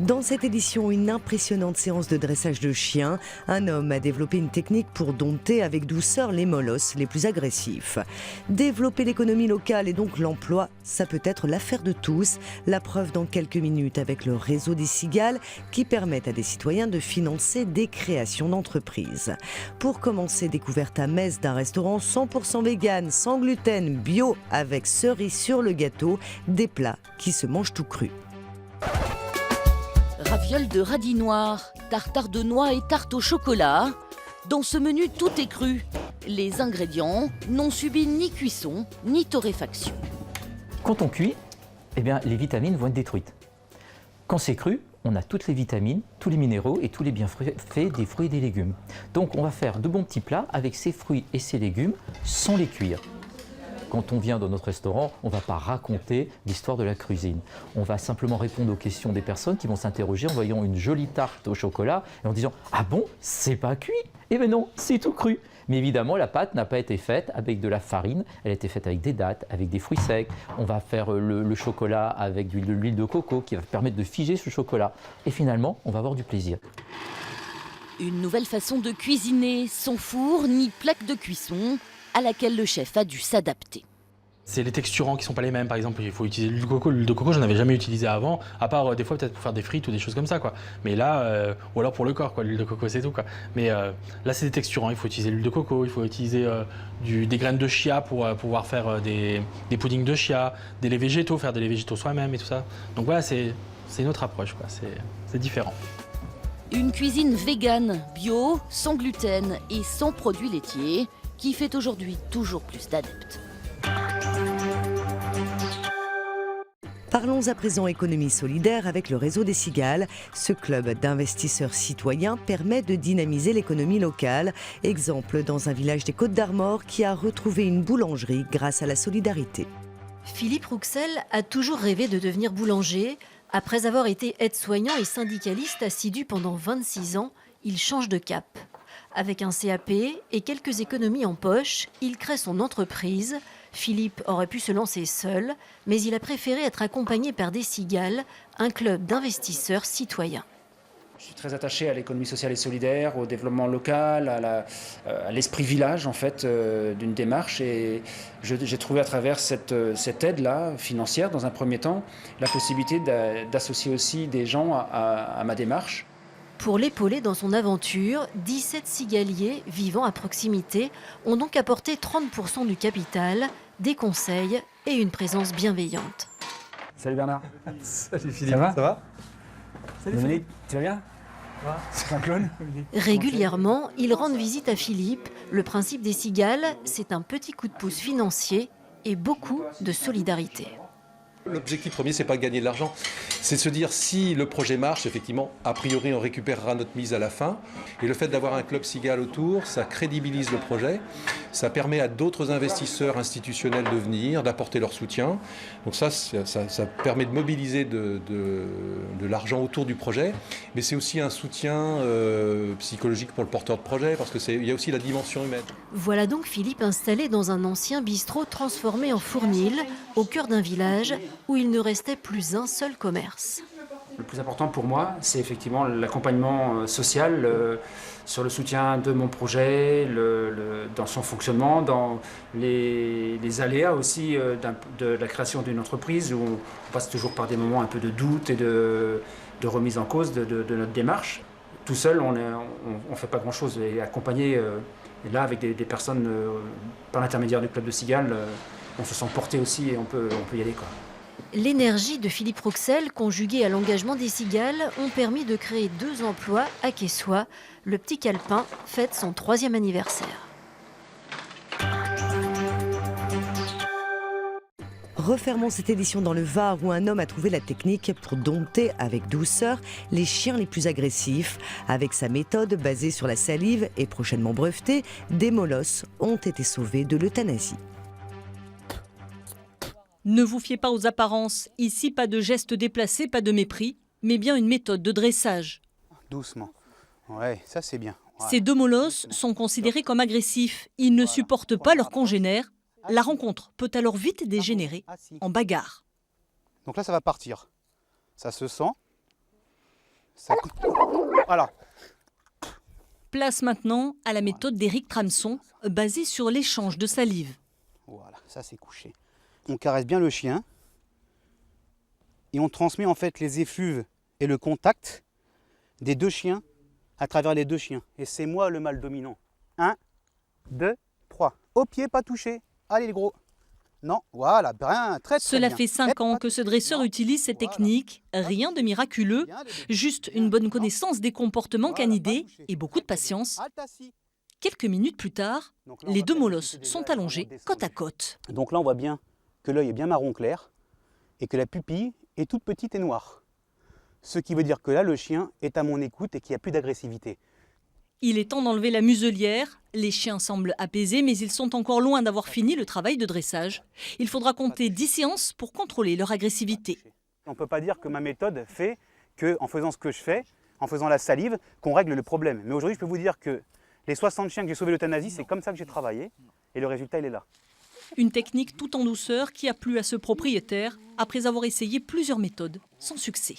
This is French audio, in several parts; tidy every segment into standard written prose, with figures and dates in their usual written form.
Dans cette édition, une impressionnante séance de dressage de chiens. Un homme a développé une technique pour dompter avec douceur les molosses les plus agressifs. Développer l'économie locale et donc l'emploi, ça peut être l'affaire de tous. La preuve dans quelques minutes avec le réseau des cigales qui permettent à des citoyens de financer des créations d'entreprises. Pour commencer, découverte à Metz d'un restaurant 100% vegan, sans gluten, bio, avec cerise sur le gâteau, des plats qui se mangent tout cru. Ravioles de radis noirs, tartare de noix et tarte au chocolat. Dans ce menu, tout est cru. Les ingrédients n'ont subi ni cuisson ni torréfaction. Quand on cuit, les vitamines vont être détruites. Quand c'est cru, on a toutes les vitamines, tous les minéraux et tous les bienfaits des fruits et des légumes. Donc on va faire de bons petits plats avec ces fruits et ces légumes sans les cuire. Quand on vient dans notre restaurant, on ne va pas raconter l'histoire de la cuisine. On va simplement répondre aux questions des personnes qui vont s'interroger en voyant une jolie tarte au chocolat et en disant « Ah bon, c'est pas cuit ?» Eh bien non, c'est tout cru. Mais évidemment, la pâte n'a pas été faite avec de la farine, elle a été faite avec des dattes, avec des fruits secs. On va faire le chocolat avec de l'huile de coco qui va permettre de figer ce chocolat. Et finalement, on va avoir du plaisir. Une nouvelle façon de cuisiner, sans four ni plaque de cuisson, à laquelle le chef a dû s'adapter. C'est les texturants qui sont pas les mêmes. Par exemple, il faut utiliser l'huile de coco. L'huile de coco, j'en avais jamais utilisé avant, à part des fois peut-être pour faire des frites ou des choses comme ça, quoi. Mais là, ou alors pour le corps, quoi. L'huile de coco, c'est tout, quoi. Mais là, c'est des texturants. Il faut utiliser l'huile de coco, il faut utiliser des graines de chia pour pouvoir faire des puddings de chia, des laits végétaux, faire des laits végétaux soi-même et tout ça. Donc voilà, c'est une autre approche, quoi. C'est différent. Une cuisine végane, bio, sans gluten et sans produits laitiers, qui fait aujourd'hui toujours plus d'adeptes. Parlons à présent économie solidaire avec le réseau des cigales. Ce club d'investisseurs citoyens permet de dynamiser l'économie locale. Exemple dans un village des Côtes-d'Armor qui a retrouvé une boulangerie grâce à la solidarité. Philippe Rouxel a toujours rêvé de devenir boulanger. Après avoir été aide-soignant et syndicaliste assidu pendant 26 ans, il change de cap. Avec un CAP et quelques économies en poche, il crée son entreprise. Philippe aurait pu se lancer seul, mais il a préféré être accompagné par des cigales, un club d'investisseurs citoyens. Je suis très attaché à l'économie sociale et solidaire, au développement local, à l'esprit village en fait, d'une démarche. Et j'ai trouvé à travers cette aide-là, financière dans un premier temps, la possibilité d'associer aussi des gens à ma démarche. Pour l'épauler dans son aventure, 17 cigaliers vivant à proximité ont donc apporté 30% du capital, des conseils et une présence bienveillante. Salut Bernard. Salut Philippe, ça va? Salut Dominique, tu vas bien? C'est un clone. Régulièrement, ils rendent visite à Philippe. Le principe des cigales, c'est un petit coup de pouce financier et beaucoup de solidarité. L'objectif premier, c'est pas de gagner de l'argent, c'est de se dire si le projet marche, effectivement, a priori on récupérera notre mise à la fin. Et le fait d'avoir un club cigale autour, ça crédibilise le projet, ça permet à d'autres investisseurs institutionnels de venir, d'apporter leur soutien. Donc ça permet de mobiliser de l'argent autour du projet, mais c'est aussi un soutien psychologique pour le porteur de projet, parce qu'il y a aussi la dimension humaine. Voilà donc Philippe installé dans un ancien bistrot transformé en fournil, au cœur d'un village où il ne restait plus un seul commerce. Le plus important pour moi, c'est effectivement l'accompagnement social sur le soutien de mon projet, dans son fonctionnement, dans les aléas aussi de la création d'une entreprise où on passe toujours par des moments un peu de doute et de remise en cause de notre démarche. Tout seul, on ne fait pas grand-chose. Et accompagné, et là, avec des personnes par l'intermédiaire du club de cigales, on se sent porté aussi et on peut y aller, quoi. L'énergie de Philippe Rouxel, conjuguée à l'engagement des cigales, ont permis de créer 2 emplois à Quessoy. Le Petit Calepin fête son 3e anniversaire. Refermons cette édition dans le Var où un homme a trouvé la technique pour dompter avec douceur les chiens les plus agressifs. Avec sa méthode basée sur la salive et prochainement brevetée, des molosses ont été sauvés de l'euthanasie. Ne vous fiez pas aux apparences. Ici, pas de gestes déplacés, pas de mépris, mais bien une méthode de dressage. Doucement. Ouais, ça c'est bien. Voilà. Ces 2 molosses sont considérés comme agressifs. Ils ne supportent pas leurs congénères. La rencontre peut alors vite dégénérer en bagarre. Donc là, ça va partir. Ça se sent. Ça... Voilà. Place maintenant à la méthode d'Éric Tramson, basée sur l'échange de salive. Voilà, ça c'est couché. On caresse bien le chien et on transmet en fait les effluves et le contact des deux chiens à travers les deux chiens. Et c'est moi le mâle dominant. 1, 2, 3. Au pied, pas touché. Allez les gros. Non, voilà, bien, très Cela bien. fait 5 ans que ce dresseur utilise cette technique. Rien de miraculeux, juste une bonne connaissance des comportements canidés et beaucoup de patience. Quelques minutes plus tard, les deux molosses sont allongés côte à côte. Donc là, on voit bien que l'œil est bien marron clair et que la pupille est toute petite et noire. Ce qui veut dire que là, le chien est à mon écoute et qu'il n'y a plus d'agressivité. Il est temps d'enlever la muselière. Les chiens semblent apaisés, mais ils sont encore loin d'avoir fini le travail de dressage. Il faudra compter 10 séances pour contrôler leur agressivité. On ne peut pas dire que ma méthode fait qu'en faisant ce que je fais, en faisant la salive, qu'on règle le problème. Mais aujourd'hui, je peux vous dire que les 60 chiens que j'ai sauvés de l'euthanasie, c'est comme ça que j'ai travaillé. Et le résultat, il est là. Une technique tout en douceur qui a plu à ce propriétaire après avoir essayé plusieurs méthodes sans succès.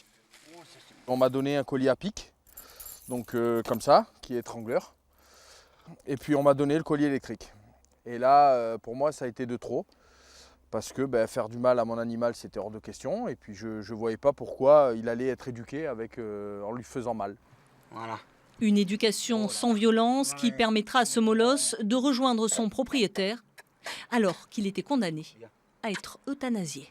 On m'a donné un collier à pic, donc comme ça, qui est étrangleur. Et puis on m'a donné le collier électrique. Et là, pour moi, ça a été de trop. Parce que faire du mal à mon animal, c'était hors de question. Et puis je ne voyais pas pourquoi il allait être éduqué en lui faisant mal. Voilà. Une éducation sans violence qui permettra à ce molosse de rejoindre son propriétaire alors qu'il était condamné à être euthanasié.